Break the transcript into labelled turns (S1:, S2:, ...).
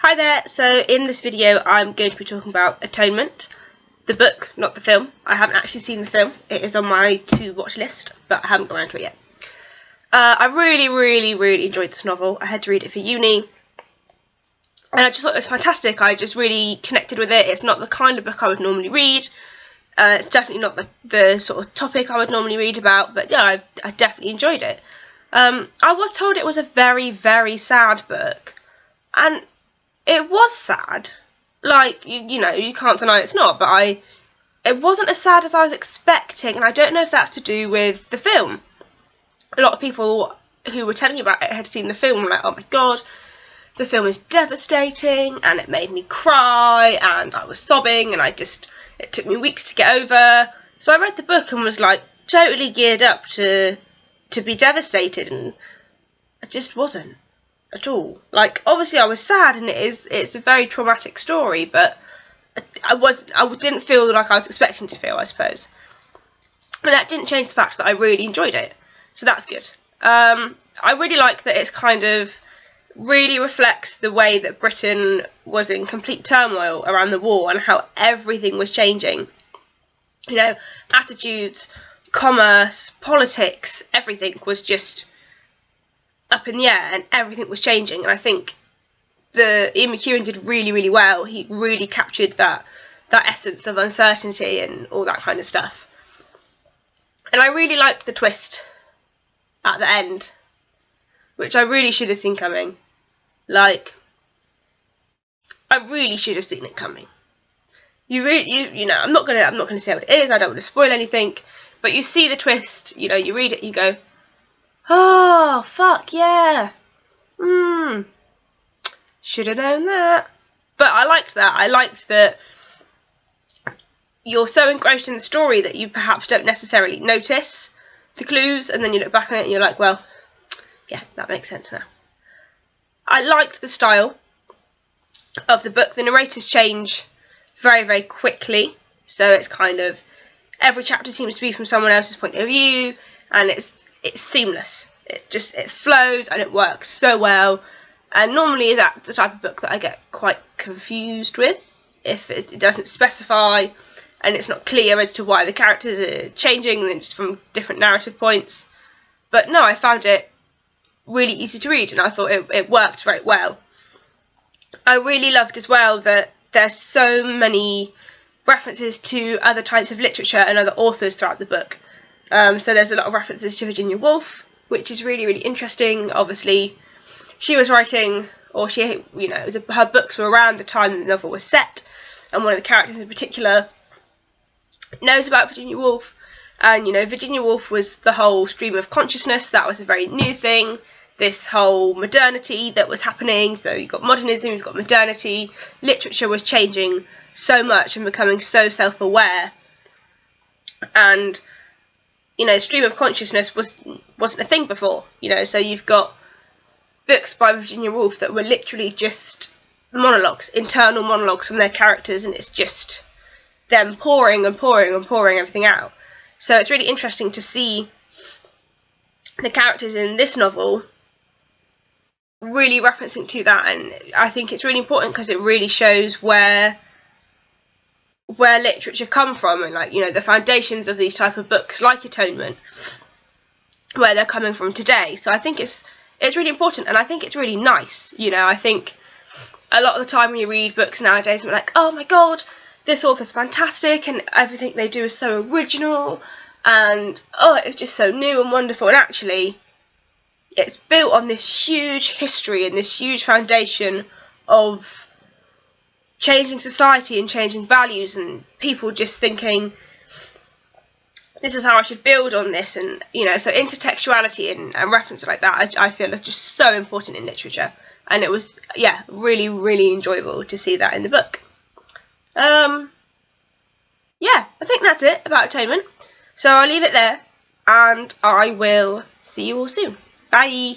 S1: Hi there, so in this video I'm going to be talking about Atonement, the book, not the film. I haven't actually seen the film. It is on my to watch list, but I haven't got around to it yet. I really enjoyed this novel. I had to read it for uni, and I just thought it was fantastic. I just really connected with it. It's not the kind of book I would normally read. It's definitely not the sort of topic I would normally read about, but yeah, I definitely enjoyed it. I was told it was a very sad book, and it was sad. Like, you know, you can't deny it's not, but it wasn't as sad as I was expecting, and I don't know if that's to do with the film. A lot of people who were telling me about it had seen the film and were like, oh my god, the film is devastating, and it made me cry, and I was sobbing, and it took me weeks to get over. So I read the book and was like totally geared up to be devastated, and I just wasn't at all. Like, obviously I was sad, and it's a very traumatic story, but I didn't feel like I was expecting to feel, I suppose. But that didn't change the fact that I really enjoyed it, so that's good. I really like that it's kind of really reflects the way that Britain was in complete turmoil around the war and how everything was changing. You know, attitudes, commerce, politics, everything was just up in the air, and everything was changing. And I think Ian McEwan did really well. He really captured that essence of uncertainty and all that kind of stuff. And I really liked the twist at the end, which I really should have seen coming. Like, I really should have seen it coming. You know, I'm not gonna say what it is. I don't want to spoil anything, but you see the twist. You know, you read it, you go, oh, fuck yeah. Should have known that. But I liked that. I liked that you're so engrossed in the story that you perhaps don't necessarily notice the clues, and then you look back on it and you're like, well, yeah, that makes sense now. I liked the style of the book. The narrators change very quickly, so it's kind of every chapter seems to be from someone else's point of view, and it's seamless. It flows and it works so well. And normally that's the type of book that I get quite confused with if it doesn't specify and it's not clear as to why the characters are changing and just from different narrative points. But no, I found it really easy to read, and I thought it worked very well. I really loved as well that there's so many references to other types of literature and other authors throughout the book. So there's a lot of references to Virginia Woolf, which is really interesting. Obviously, she was writing, or her books were around the time the novel was set, and one of the characters in particular knows about Virginia Woolf. And, you know, Virginia Woolf was the whole stream of consciousness. That was a very new thing. This whole modernity that was happening. So you've got modernism, you've got modernity. Literature was changing so much and becoming so self-aware. And, you know, stream of consciousness wasn't a thing before. You know, so you've got books by Virginia Woolf that were literally just monologues, internal monologues from their characters, and it's just them pouring everything out. So it's really interesting to see the characters in this novel really referencing to that, and I think it's really important because it really shows where literature come from, and, like, you know, the foundations of these type of books like Atonement, where they're coming from today. So I think it's really important, and I think it's really nice. You know, I think a lot of the time when you read books nowadays, we're like, oh my god, this author's fantastic, and everything they do is so original, and oh, it's just so new and wonderful. And actually, it's built on this huge history and this huge foundation of changing society and changing values, and people just thinking, this is how I should build on this. And, you know, so intertextuality and references like that, I feel is just so important in literature. And it was, yeah, really enjoyable to see that in the book. Yeah, I think that's it about Atonement. So I'll leave it there, and I will see you all soon. Bye!